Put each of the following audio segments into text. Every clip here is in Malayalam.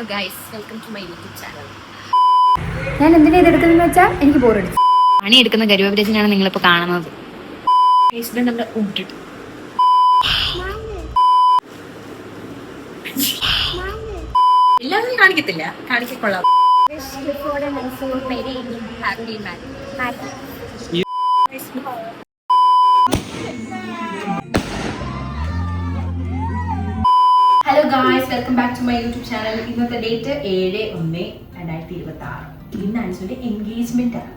Hello guys, welcome to my YouTube channel. ഞാൻ എന്തിനാ ഇതെടുക്കുന്നതെന്ന് വെച്ചാൽ എനിക്ക് ബോറടിച്ചു. പണിയെടുക്കുന്ന ഗരുവരജനാണ് നിങ്ങളിപ്പോൾ കാണുന്നത്. നമ്മുടെ ഊട്ടിട്ട് എല്ലാവരും കാണിക്കത്തില്ല, കാണിക്കൊള്ളാം. Hello guys, welcome back to my YouTube channel. ഇന്നത്തെ ഡേറ്റ് 7/1/2026. ഇന്ന് അനുസരിച്ച് എൻഗേജ്മെന്റ് ആണ്.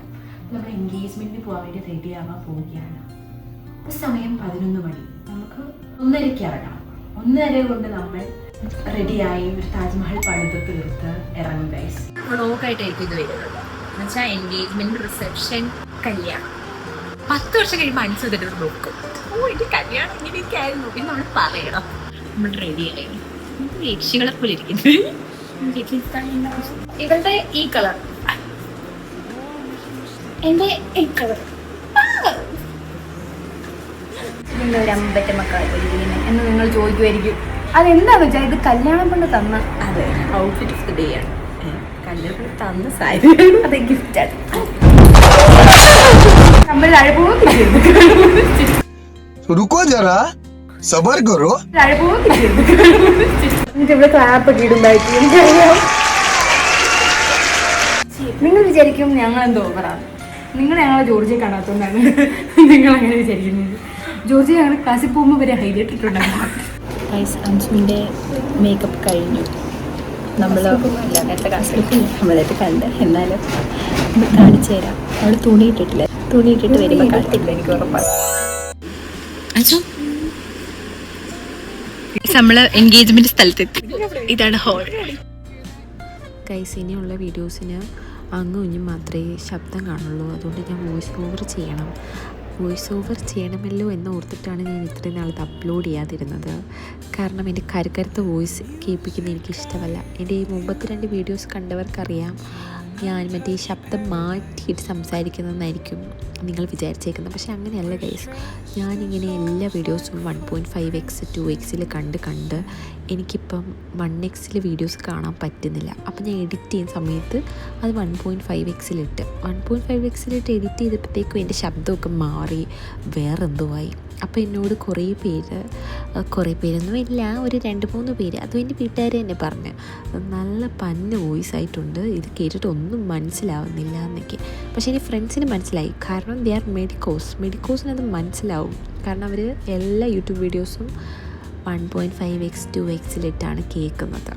നമ്മൾ എൻഗേജ്മെന്റിന് പോകാൻ വേണ്ടി റെഡി ആവാൻ പോവുകയാണ്. ഇപ്പോൾ സമയം 11 മണി. നമുക്ക് 1:30 ഇറങ്ങണം. 1:30 കൊണ്ട് നമ്മൾ റെഡിയായി ഒരു താജ്മഹൽ പണിത് തീർത്ത് ഇറങ്ങും ഗൈസ്. വ്ളോഗായിട്ടായിരിക്കും ഇത് വരുന്നത്. എന്നുവെച്ചാൽ എൻഗേജ്മെന്റ്, റിസപ്ഷൻ, കല്യാണം. 10 വർഷം കഴിയുമ്പോൾ അനുസരിച്ചിട്ട് നോക്കും. എന്റെ കല്യാണം ഇങ്ങനെയൊക്കെ ആയിരുന്നു എന്ന് നമ്മൾ പറയണം. നമ്മൾ റെഡിയായി യക്ഷികളെ പോലെ ഇരിക്കുന്നത്. ഇവളുടെ ഈ കളർ, എന്റെ ഈ കളർ. ഇതിൻ്റെ ഒരു അമ്പറ്റ മക്കളെ എന്ന് നിങ്ങൾ ചോദിക്കുമായിരിക്കും. അതെന്താന്ന് വെച്ചാൽ ഇത് കല്യാണം കൊണ്ട് തന്ന അതെ ഔട്ട്ഫിറ്റ് ഓഫ് ദി ഡേ ആണ്. കല്യാണം തന്ന സാരി, അതെ ഗിഫ്റ്റാണ്. നമ്മൾ അഴപോകി रुको जरा सबर करो. എന്നിട്ട് ഇവിടെ ക്ലാപ്പ് ഒക്കെ ഇടുമ്പോഴേക്കും എനിക്കറിയാം നിങ്ങൾ വിചാരിക്കും ഞങ്ങൾ എന്തോ ഓവറാണ്. നിങ്ങൾ ഞങ്ങളെ ജോർജിയെ കാണാത്തതുകൊണ്ടാണ് നിങ്ങൾ അങ്ങനെ വിചാരിക്കുന്നത്. ജോർജിയെ ഞങ്ങൾ ക്ലാസ്സിൽ പോകുമ്പോൾ വരെ ഹൈലൈറ്റ് ഇട്ടുണ്ടാകും. അൻസുവിൻ്റെ മേക്കപ്പ് കഴിഞ്ഞു. നേരത്തെ ക്ലാസ്സിൽ നമ്മളായിട്ട് കണ്ട്, എന്നാലും കാണിച്ചു തരാം. അവൾ തുണിയിട്ടിട്ടില്ല, തുണിയിട്ടിട്ട് വരുമ്പോൾ കാണിട്ടില്ല, എനിക്ക് ഉറപ്പാണ്. നമ്മള് എൻഗേജ്മെന്റ് സ്ഥലത്തെത്തി. ഇതാണ് ഹോൾ. ഗൈസ്, ഇനിയുള്ള വീഡിയോസിന് അങ്ങും ഇഞ്ഞും മാത്രമേ ശബ്ദം കാണുള്ളൂ. അതുകൊണ്ട് ഞാൻ വോയിസ് ഓവർ ചെയ്യണമല്ലോ എന്ന് ഓർത്തിട്ടാണ് ഞാൻ ഇത്രയും നാളത് അപ്ലോഡ് ചെയ്യാതിരുന്നത്. കാരണം എൻ്റെ കരുക്കരുത്ത വോയിസ് കേൾപ്പിക്കുന്നത് എനിക്കിഷ്ടമല്ല. എൻ്റെ ഈ മുമ്പത്തെ 2 വീഡിയോസ് കണ്ടവർക്കറിയാം, ഞാൻ മറ്റേ ഈ ശബ്ദം മാറ്റിയിട്ട് സംസാരിക്കുന്നതെന്നായിരിക്കും നിങ്ങൾ വിചാരിച്ചേക്കുന്നത്. പക്ഷേ അങ്ങനെയല്ല ഗൈസ്. ഞാനിങ്ങനെ എല്ലാ വീഡിയോസും 1.5x 2x കണ്ട് എനിക്കിപ്പം 1x വീഡിയോസ് കാണാൻ പറ്റുന്നില്ല. അപ്പം ഞാൻ എഡിറ്റ് ചെയ്യുന്ന സമയത്ത് അത് 1.5x 1.5x എഡിറ്റ് ചെയ്തപ്പോഴത്തേക്കും എൻ്റെ ശബ്ദമൊക്കെ മാറി വേറെന്തോ ആയി. അപ്പോൾ എന്നോട് കുറേ പേരൊന്നും ഇല്ല, ഒരു 2-3 പേര്, അതും എൻ്റെ വീട്ടുകാർ തന്നെ പറഞ്ഞ് നല്ല പന്ന വോയിസ് ആയിട്ടുണ്ട്, ഇത് കേട്ടിട്ട് ഒന്നും മനസ്സിലാവുന്നില്ല എന്നൊക്കെ. പക്ഷേ എൻ്റെ ഫ്രണ്ട്സിന് മനസ്സിലായി. കാരണം ദേ ആർ മെഡിക്കോസിനത് മനസ്സിലാവും. കാരണം അവർ എല്ലാ യൂട്യൂബ് വീഡിയോസും 1.5x 2x കേൾക്കുന്നത്.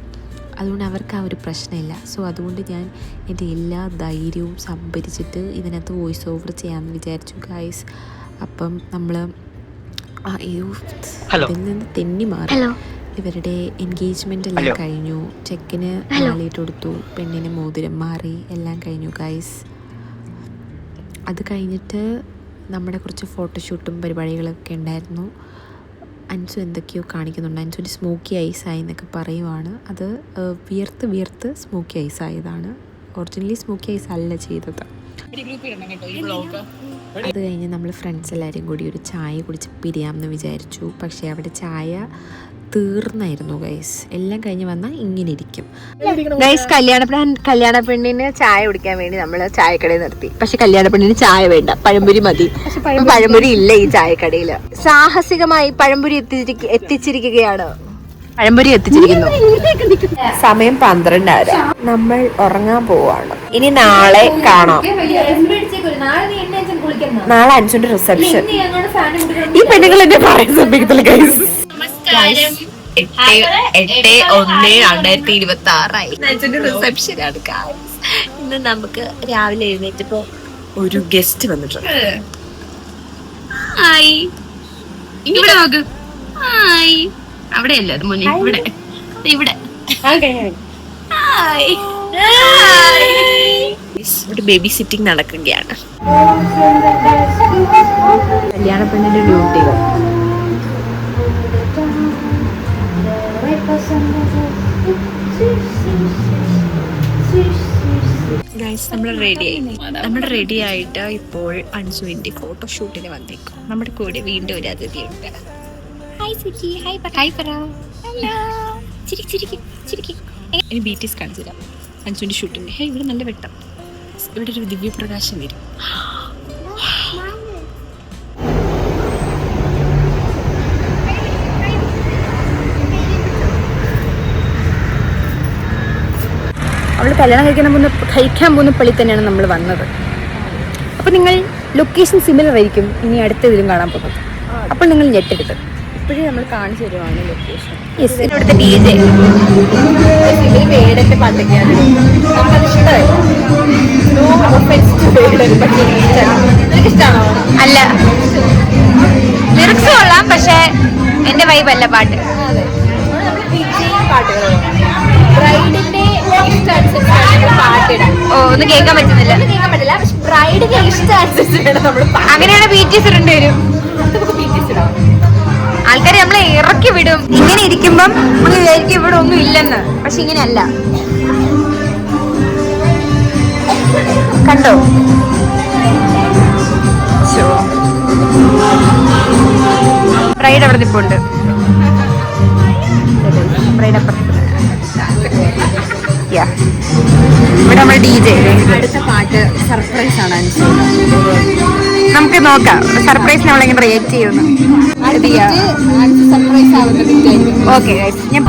അതുകൊണ്ട് അവർക്ക് ആ ഒരു പ്രശ്നമില്ല. സോ അതുകൊണ്ട് ഞാൻ എൻ്റെ എല്ലാ ധൈര്യവും സംഭരിച്ചിട്ട് ഇതിനകത്ത് വോയിസ് ഓവർ ചെയ്യാമെന്ന് വിചാരിച്ചു ഗൈസ്. അപ്പം നമ്മൾ ഇതിൽ നിന്ന് തെന്നി മാറി. ഇവരുടെ എൻഗേജ്മെൻ്റ് എല്ലാം കഴിഞ്ഞു. ചെക്കന് മാലയിട്ട് കൊടുത്തു, പെണ്ണിന് മോതിരം മാറി, എല്ലാം കഴിഞ്ഞു ഗൈസ്. അത് കഴിഞ്ഞിട്ട് നമ്മുടെ കുറച്ച് ഫോട്ടോഷൂട്ടും പരിപാടികളൊക്കെ ഉണ്ടായിരുന്നു. അൻസു എന്തൊക്കെയോ കാണിക്കുന്നുണ്ട്. അൻസുവിൻ്റെ സ്മോക്കി ഐസായി എന്നൊക്കെ പറയുവാണ്. അത് വിയർത്ത് സ്മോക്കി ഐസായതാണ്. ഒറിജിനലി സ്മോക്കി ഐസ് അല്ല ചെയ്തത്. അത് കഴിഞ്ഞ് നമ്മൾ ഫ്രണ്ട്സ് എല്ലാവരും കൂടി ഒരു ചായ കുടിച്ച് പിരിയാമെന്ന് വിചാരിച്ചു. പക്ഷേ അവിടെ ചായ തീർന്നായിരുന്നു ഗൈസ്. എല്ലാം കഴിഞ്ഞ് വന്നാൽ ഇങ്ങനെ ഇരിക്കും ഗൈസ്. കല്യാണ പെണ്ണിന് ചായ കുടിക്കാൻ വേണ്ടി നമ്മൾ ചായക്കടയിൽ നിർത്തി. പക്ഷെ കല്യാണ പെണ്ണിന് ചായ വേണ്ട, പഴംപൊരി മതി. പഴംപൊരി ഇല്ല ഈ ചായക്കടയിൽ. സാഹസികമായി പഴംപൊരി എത്തിച്ചിരിക്കുകയാണ്. പഴംപൊരി എത്തിച്ചിരിക്കുന്നു. സമയം 12:30. നമ്മൾ ഉറങ്ങാൻ പോവാണ്. ഇനി നാളെ കാണാം. നാളെ അൻസുന്റെ റിസപ്ഷൻ. ഈ പെണ്ണുങ്ങൾ എന്നെ പറയാൻ സമയത്തില്ല ഗൈസ്. 8/1/2026 അൻസുന്റെ റിസപ്ഷനാണ് ഗൈസ്. ഇന്ന് നമുക്ക് രാവിലെ എഴുന്നേറ്റപ്പോ ഒരു ഗസ്റ്റ് വന്നിട്ടുണ്ട്. ഹായ്, ഇവിടെ നോക്ക്. ഹായ്, അവിടെയല്ല, അത് മുന്നേ ഇവിടെ. ഇവിടെ ബേബി സിറ്റിംഗ് നടക്കുകയാണ്. കല്യാണ പെണ്ണിന്റെ ഡ്യൂട്ടികൾ. നമ്മൾ റെഡി ആയിട്ട് ഇപ്പോൾ അൻസുവിന്റെ ഫോട്ടോഷൂട്ടിന് വന്നേക്കും. നമ്മുടെ കൂടെ വീണ്ടും ഒരു അതിഥിയുണ്ട്. ഹായ് സിറ്റി, ഹായ് പറ. ഹലോ, ചിരിക്ക്. ഇനി BTS കാണിച്ചു തരാം. അൻസുവിൻ്റെ ഷൂട്ടിൻ്റെ ഇവിടെ നല്ല വെട്ടം, ഇവിടെ ഒരു ദിവ്യപ്രകാശം വരും. അവൾ കല്യാണം കഴിക്കാൻ പോകുന്ന പള്ളി തന്നെയാണ് നമ്മൾ വന്നത്. അപ്പോൾ നിങ്ങൾ ലൊക്കേഷൻ സിമിലർ ആയിരിക്കും ഇനി അടുത്ത ഇതിലും കാണാൻ പോകുന്നത്. അപ്പോൾ നിങ്ങൾ ഞെട്ടരുത്. ഇപ്പോഴേ നമ്മൾ കാണിച്ചു തരുവാണ് ലൊക്കേഷൻ. ഇവിടുത്തെ DJ വേടൻ്റെ പാട്ടൊക്കെയാണ്. നമുക്കത് ഇഷ്ടമായി. ഇഷ്ടമാണോ? അല്ല, ലിറിക്സ് കൊള്ളാം, പക്ഷേ എൻ്റെ വൈബല്ല പാട്ട്. ബ്രൈഡിന്റെ പാട്ടിടാൻ ഒന്നും കേൾക്കാൻ പറ്റുന്നില്ല. കേൾക്കാൻ പറ്റില്ല. പക്ഷെ ബ്രൈഡിന്റെ ഇഷ്ടമനുസരിച്ച് നമ്മൾ അങ്ങനെയാണ് BTS ഇടേണ്ടി വരും. BTS ഇടാം. ആൾക്കാരെ നമ്മളെ ഇറക്കി വിടും. ഇങ്ങനെ ഇരിക്കുമ്പം നമ്മൾ വിചാരിക്കും ഇവിടെ ഒന്നും ഇല്ലെന്ന്, പക്ഷെ ഇങ്ങനെയല്ല. കണ്ടോ? ബ്രൈഡ് അവിടെ നിൽപ്പുണ്ട്. ബ്രൈഡ് അപ്പുറത്ത്. ഇവിടെ നമ്മൾ DJ. അടുത്ത പാട്ട് സർപ്രൈസ് ആണ്. നമുക്ക് നോക്കാം സർപ്രൈസ് നമ്മളെങ്ങനെ റിയാക്ട് ചെയ്യുന്നു. സർപ്രൈസ് ആവുന്ന ഓക്കെ. ഞാൻ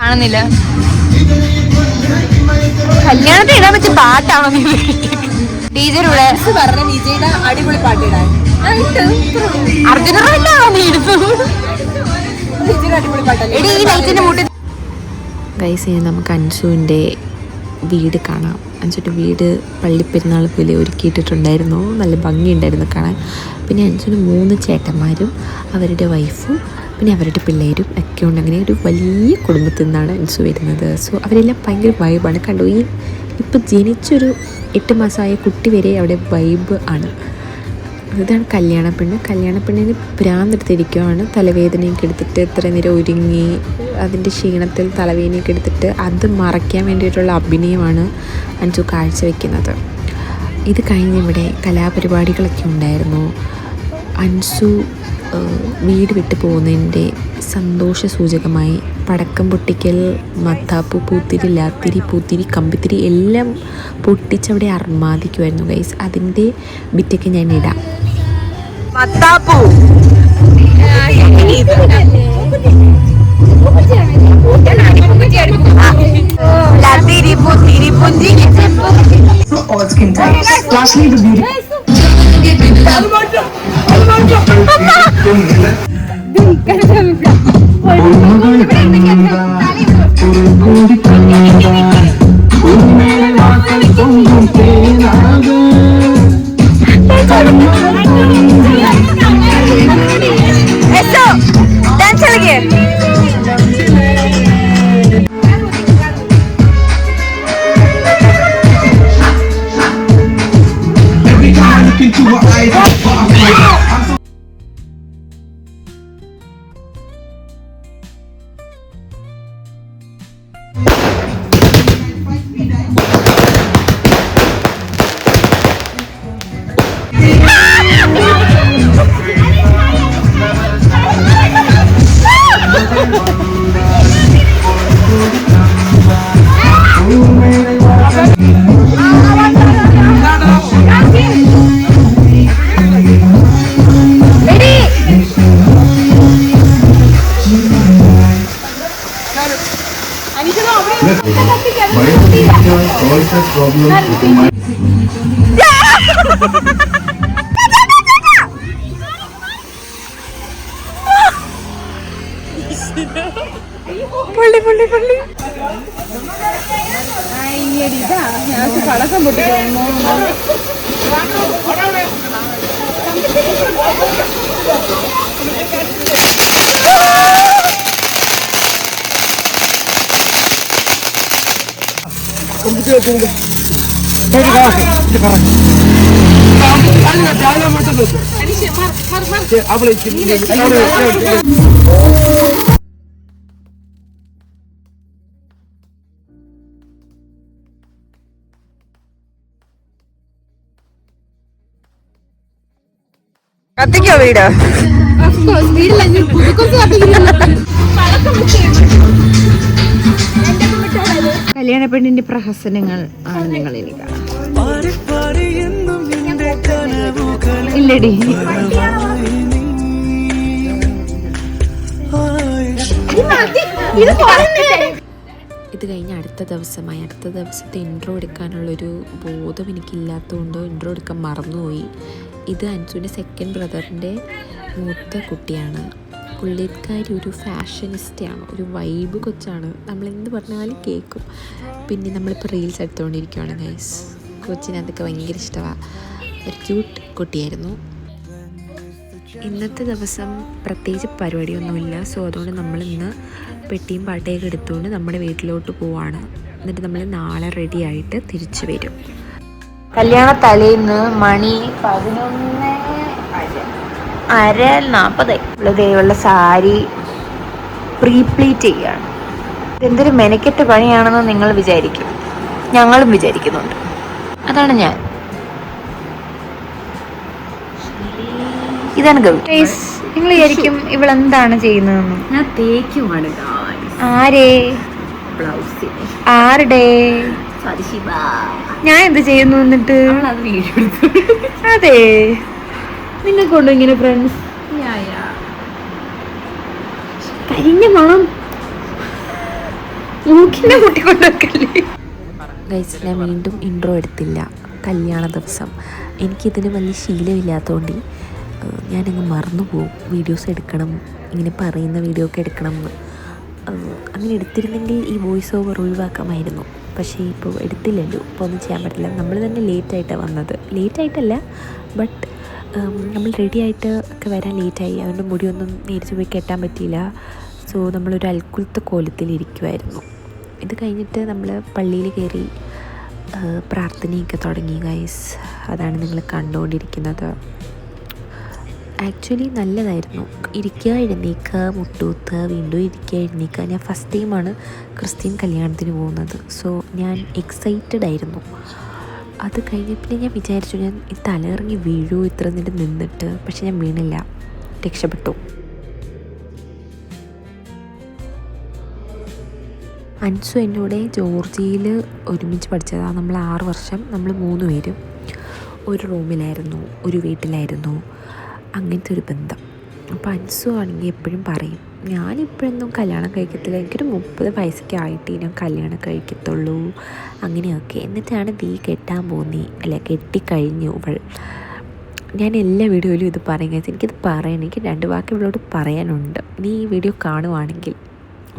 കാണുന്നില്ല. കല്യാണത്തിന് ഇടാൻ പറ്റിയ പാട്ടാണോ ടീച്ചറൂടെ പറഞ്ഞ വിജയുടെ അടിപൊളി പാട്ടിടാൻ ഗൈസ്, ഇനി നമുക്ക് അൻസുവിൻ്റെ വീട് കാണാം. അൻസുവിൻ്റെ വീട് പള്ളിപ്പെരുന്നാൾ പോലെ ഒരുക്കിയിട്ടിട്ടുണ്ടായിരുന്നു. നല്ല ഭംഗിയുണ്ടായിരുന്നു കാണാൻ. പിന്നെ അൻസുവിന് 3 ചേട്ടന്മാരും അവരുടെ വൈഫും പിന്നെ അവരുടെ പിള്ളേരും ഒക്കെ ഉണ്ട്. അങ്ങനെ ഒരു വലിയ കുടുംബത്തിൽ നിന്നാണ് അൻസു വരുന്നത്. സോ അവരെല്ലാം ഭയങ്കര വൈബാണ്. കണ്ടു, ഈ ഇപ്പം ജനിച്ചൊരു 8 മാസമായ കുട്ടി വരെ അവിടെ വൈബ് ആണ്. ഇതാണ് കല്യാണപ്പെണ്ണിന് ഭ്രാന്തെടുത്തിരിക്കുകയാണ്. തലവേദനയൊക്കെ എടുത്തിട്ട് ഇത്ര നേരം ഒരുങ്ങി അതിൻ്റെ ക്ഷീണത്തിൽ തലവേദനയൊക്കെ എടുത്തിട്ട് അത് മറയ്ക്കാൻ വേണ്ടിയിട്ടുള്ള അഭിനയമാണ് അൻസു കാഴ്ചവെക്കുന്നത്. ഇത് കഴിഞ്ഞ് ഇവിടെ കലാപരിപാടികളൊക്കെ ഉണ്ടായിരുന്നു. അൻസു വീട് വിട്ടു പോകുന്നതിൻ്റെ സന്തോഷ സൂചകമായി പടക്കം പൊട്ടിക്കൽ, മത്താപ്പൂ, പൂത്തിരി, ലാത്തിരി, പൂത്തിരി, കമ്പിത്തിരി എല്ലാം പൊട്ടിച്ചവിടെ അർമാദിക്കുമായിരുന്നു ഗൈസ്. അതിൻ്റെ ബിറ്റൊക്കെ ഞാൻ ഇടാം. മത്താപ്പൂ ലാത്തിരി, പൂത്തിരി, പുഞ്ചിരി. All skin types. Lastly, the beauty. Every time I look into her eyes, I'm so പടക്കം പൊട്ടിക്കുന്നു. കത്തിക്കോ വീട്? കല്യാണ പെണ്ണിന്റെ പ്രഹസനങ്ങൾ ആണ് നിങ്ങൾ ഇനി കാണാം. ഇല്ലടി, ഇത് കഴിഞ്ഞ് അടുത്ത ദിവസത്തെ ഇൻട്രോ എടുക്കാനുള്ളൊരു ബോധം എനിക്കില്ലാത്തതുകൊണ്ട് ഇൻട്രോ എടുക്കാൻ മറന്നുപോയി. ഇത് അൻസുവിൻ്റെ സെക്കൻഡ് ബ്രദറിൻ്റെ മൂത്ത കുട്ടിയാണ്. പുള്ളിക്കാരി ഒരു ഫാഷനിസ്റ്റയാണ്, ഒരു വൈബ് കൊച്ചാണ്. നമ്മളെന്ത് പറഞ്ഞാലും കേൾക്കും. പിന്നെ നമ്മളിപ്പോൾ റീൽസ് എടുത്തുകൊണ്ടിരിക്കുകയാണ് ഗൈസ്. കൊച്ചിനതൊക്കെ ഭയങ്കര ഇഷ്ടമാണ്. ഒരു ക്യൂട്ട് കുട്ടിയായിരുന്നു. ഇന്നത്തെ ദിവസം പ്രത്യേകിച്ച് പരിപാടിയൊന്നുമില്ല. സോ അതുകൊണ്ട് നമ്മളിന്ന് പെട്ടിയും പാട്ടയൊക്കെ എടുത്തുകൊണ്ട് നമ്മുടെ വീട്ടിലോട്ട് പോവാണ്. എന്നിട്ട് നമ്മൾ നാളെ റെഡി ആയിട്ട് തിരിച്ചു വരും. കല്യാണ തലേന്ന് മണി 11:40 ഉള്ള സാരി പ്രീപ്ലീറ്റ് ചെയ്യാണ്. എന്തൊരു മെനക്കെട്ട പണിയാണെന്ന് നിങ്ങൾ വിചാരിക്കും, ഞങ്ങളും വിചാരിക്കുന്നുണ്ട്. അതാണ് ഞാൻ. ഇതാണ് ഗൗരി. നിങ്ങൾ വിചാരിക്കും ഇവളെന്താണ് ചെയ്യുന്നതെന്ന്. ഞാൻ തേക്കുമാണ്. ആരേ? ബ്ലൗസിന് ആരുടെ? ഞാൻ എന്ത് ചെയ്യുന്നു എന്നിട്ട്? അതെ, നിങ്ങൾക്കുണ്ടോ ഇങ്ങനെ ഫ്രണ്ട്സ്? കരിഞ്ഞ മണം മൂക്കിന്റെ കൂട്ടിക്കൊണ്ടൊക്കല്ലേ. ഗൈസ്, ഞാൻ വീണ്ടും ഇൻട്രോ എടുത്തില്ല. കല്യാണ ദിവസം എനിക്കിതിന് വലിയ ശീലമില്ലാത്തതുകൊണ്ട് ഞാനങ്ങ് മറന്നു പോകും. വീഡിയോസ് എടുക്കണം, ഇങ്ങനെ പറയുന്ന വീഡിയോ ഒക്കെ എടുക്കണം എന്ന്. അങ്ങനെ എടുത്തിരുന്നെങ്കിൽ ഈ വോയിസ് ഓവർ ഒഴിവാക്കാമായിരുന്നു. പക്ഷേ ഇപ്പോൾ എടുത്തില്ലല്ലോ, ഇപ്പോൾ ഒന്നും ചെയ്യാൻ പറ്റില്ല. നമ്മൾ തന്നെ ലേറ്റായിട്ടാണ് വന്നത്. ലേറ്റായിട്ടല്ല, ബട്ട് നമ്മൾ റെഡി ആയിട്ട് ഒക്കെ വരാൻ ലേറ്റായി. അവൻ്റെ മുടിയൊന്നും നേരിച്ച് പോയി കെട്ടാൻ പറ്റിയില്ല. സോ നമ്മളൊരു അൽക്കുലത്തെ കോലത്തിലിരിക്കുമായിരുന്നു. ഇത് കഴിഞ്ഞിട്ട് നമ്മൾ പള്ളിയിൽ കയറി പ്രാർത്ഥനയൊക്കെ തുടങ്ങി ഗൈസ്. അതാണ് നിങ്ങൾ കണ്ടുകൊണ്ടിരിക്കുന്നത്. ആക്ച്വലി നല്ലതായിരുന്നു. ഇരിക്കുക, എഴുന്നേക്കുക, മുട്ടൂത്ത്, വീണ്ടും ഇരിക്കുക, എഴുന്നേക്കുക. ഞാൻ ഫസ്റ്റ് ടൈമാണ് ക്രിസ്ത്യൻ കല്യാണത്തിന് പോകുന്നത്. സോ ഞാൻ എക്സൈറ്റഡ് ആയിരുന്നു. അത് കഴിഞ്ഞ പിന്നെ ഞാൻ വിചാരിച്ചു ഞാൻ തലയിറങ്ങി വീഴുമോ ഇത്ര നേരം നിന്നിട്ട്. പക്ഷെ ഞാൻ വീണില്ല, രക്ഷപ്പെട്ടു. അൻസു എൻ്റെ കൂടെ ജോർജിയയിൽ ഒരുമിച്ച് പഠിച്ചതാണ്. നമ്മൾ 6 വർഷം നമ്മൾ 3 പേരും ഒരു റൂമിലായിരുന്നു, ഒരു വീട്ടിലായിരുന്നു. അങ്ങനത്തെ ഒരു ബന്ധം. അപ്പോൾ അൻസു ആണെങ്കിൽ എപ്പോഴും പറയും, ഞാനിപ്പോഴൊന്നും കല്യാണം കഴിക്കത്തില്ല, എനിക്കൊരു 30 വയസ്സൊക്കെ ആയിട്ട് ഞാൻ കല്യാണം കഴിക്കത്തുള്ളൂ അങ്ങനെയൊക്കെ. എന്നിട്ടാണ് നീ കെട്ടാൻ പോകുന്നേ, അല്ല കെട്ടിക്കഴിഞ്ഞു ഇവൾ. ഞാൻ എല്ലാ വീഡിയോയിലും ഇത് പറയും. എനിക്കിത് പറയണം, എനിക്ക് 2 വാക്ക് ഇവളോട് പറയാനുണ്ട്. നീ ഈ വീഡിയോ കാണുവാണെങ്കിൽ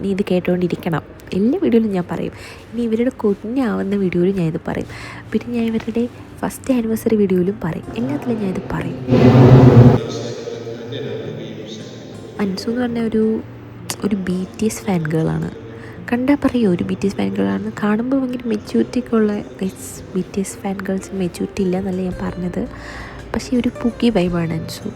നീ ഇത് കേട്ടുകൊണ്ടിരിക്കണം. എല്ലാ വീഡിയോയിലും ഞാൻ പറയും. ഇനി ഇവരുടെ കുഞ്ഞാവുന്ന വീഡിയോയിലും ഞാൻ ഇത് പറയും. പിന്നെ ഞാൻ ഇവരുടെ ഫസ്റ്റ് ആനിവേഴ്സറി വീഡിയോയിലും പറയും. എല്ലാത്തിലും ഞാൻ ഇത് പറയും. അൻസു എന്ന് പറഞ്ഞ ഒരു BTS ഫാൻ ഗേളാണ്. കണ്ടാൽ പറയും ഒരു BTS ഫാൻ ഗേളാണ്. കാണുമ്പോൾ ഭയങ്കര മെച്യൂരിറ്റി ഒക്കെ ഉള്ള BTS ഫാൻ ഗേൾസ് മെച്യൂരിറ്റി ഇല്ല എന്നല്ല ഞാൻ പറഞ്ഞത്. പക്ഷേ ഒരു പുക്കി വൈബാണ് അൻസു.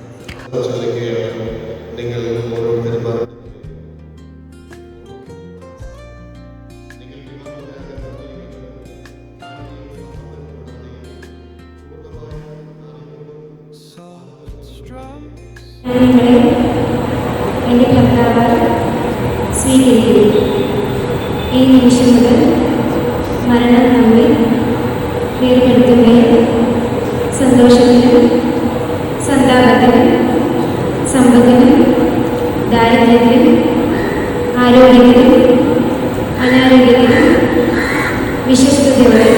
എൻ്റെ ഭർത്താവായി സ്വീകരിക്കുന്നു. ഈ നിമിഷം മുതൽ മരണം നമ്മെ വേർപെടുത്തുകയും സന്തോഷത്തിനും സന്താപത്തിനും സമ്പത്തിനും ദാരിദ്ര്യത്തിനും ആരോഗ്യത്തിനും അനാരോഗ്യത്തിനും വിശ്വസ്തയോടെ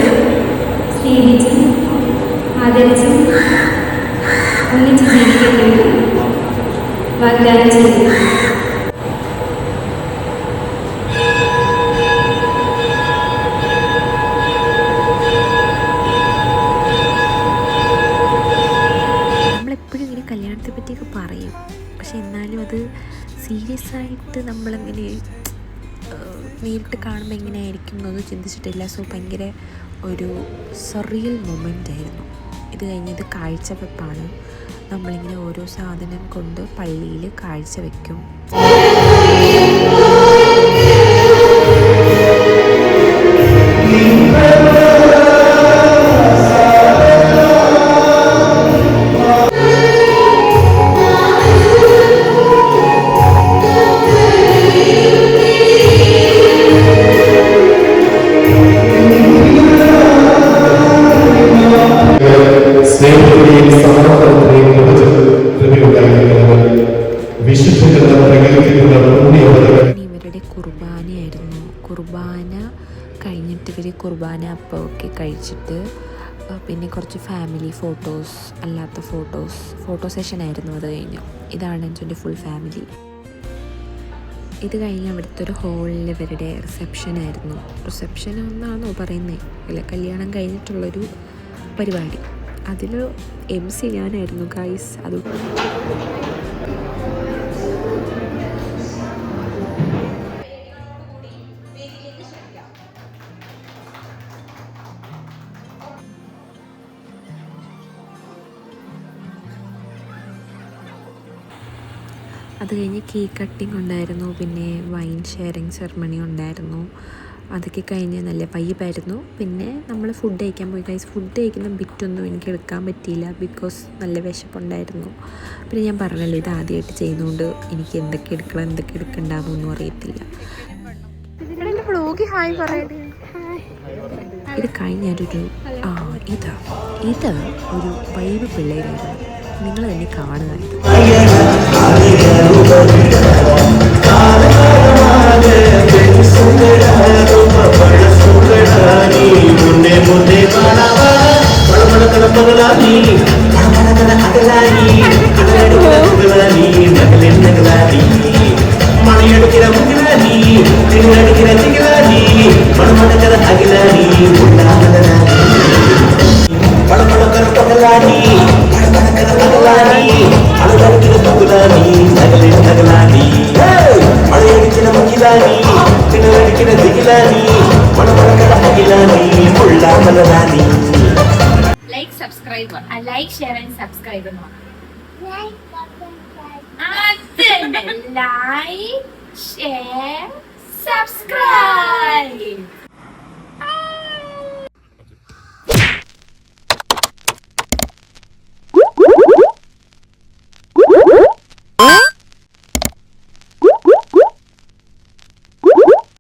സ്നേഹിച്ചും ആദരിച്ചും ഒന്നിച്ച് ജീവിക്കുന്നു വാഗ്ദാനം ചെയ്യുന്നു. നമ്മളെപ്പോഴും ഇങ്ങനെ കല്യാണത്തെ പറ്റിയൊക്കെ പറയും, പക്ഷെ എന്നാലും അത് സീരിയസ് ആയിട്ട് നമ്മളങ്ങനെ നേരിട്ട് കാണുമ്പോൾ എങ്ങനെയായിരിക്കും എന്നൊന്നും ചിന്തിച്ചിട്ടില്ല. സോ ഭയങ്കര ഒരു സറിയൽ മൊമെൻ്റ് ആയിരുന്നു. ഇത് കഴിഞ്ഞത് കാഴ്ചവെപ്പാണ്. നമ്മളിങ്ങനെ ഓരോ സാധനം കൊണ്ട് പള്ളിയിൽ കാഴ്ച വയ്ക്കും. കഴിഞ്ഞിട്ട് ഇവർ കുർബാന അപ്പമൊക്കെ കഴിച്ചിട്ട് പിന്നെ കുറച്ച് ഫാമിലി ഫോട്ടോസ്, അല്ലാത്ത ഫോട്ടോ സെഷനായിരുന്നു. അത് കഴിഞ്ഞു. ഇതാണ് എൻ്റെ ഫുൾ ഫാമിലി. ഇത് കഴിഞ്ഞ് അവിടുത്തെ ഒരു ഹോളിൽ ഇവരുടെ റിസപ്ഷനായിരുന്നു. റിസപ്ഷൻ എന്നാണോ പറയുന്നത്, അല്ല കല്യാണം കഴിഞ്ഞിട്ടുള്ളൊരു പരിപാടി. അതിൽ MC ഞാനായിരുന്നു ഗൈസ്. അത് കഴിഞ്ഞ് കേക്ക് കട്ടിങ് ഉണ്ടായിരുന്നു, പിന്നെ വൈൻ ഷെയറിങ് സെറമണി ഉണ്ടായിരുന്നു. അതൊക്കെ കഴിഞ്ഞ് നല്ല വൈബായിരുന്നു. പിന്നെ നമ്മൾ ഫുഡ് കഴിക്കാൻ പോയി. ഗൈസ്, ഫുഡ് കഴിക്കുന്ന ബിറ്റൊന്നും എനിക്ക് എടുക്കാൻ പറ്റിയില്ല, ബിക്കോസ് നല്ല വിശപ്പുണ്ടായിരുന്നു. പിന്നെ ഞാൻ പറഞ്ഞല്ലോ, ഇത് ആദ്യമായിട്ട് ചെയ്യുന്നതുകൊണ്ട് എനിക്ക് എന്തൊക്കെ എടുക്കണം എന്തൊക്കെ എടുക്കണ്ടെന്നൊന്നും അറിയത്തില്ല. ഇത് കഴിഞ്ഞൊരു ഇത് ഒരു വൈബ് പിള്ളേരായിരുന്നു. നിങ്ങൾ തന്നെ കാണുക. Like, subscribe, like, share and subscribe. Like, share, subscribe.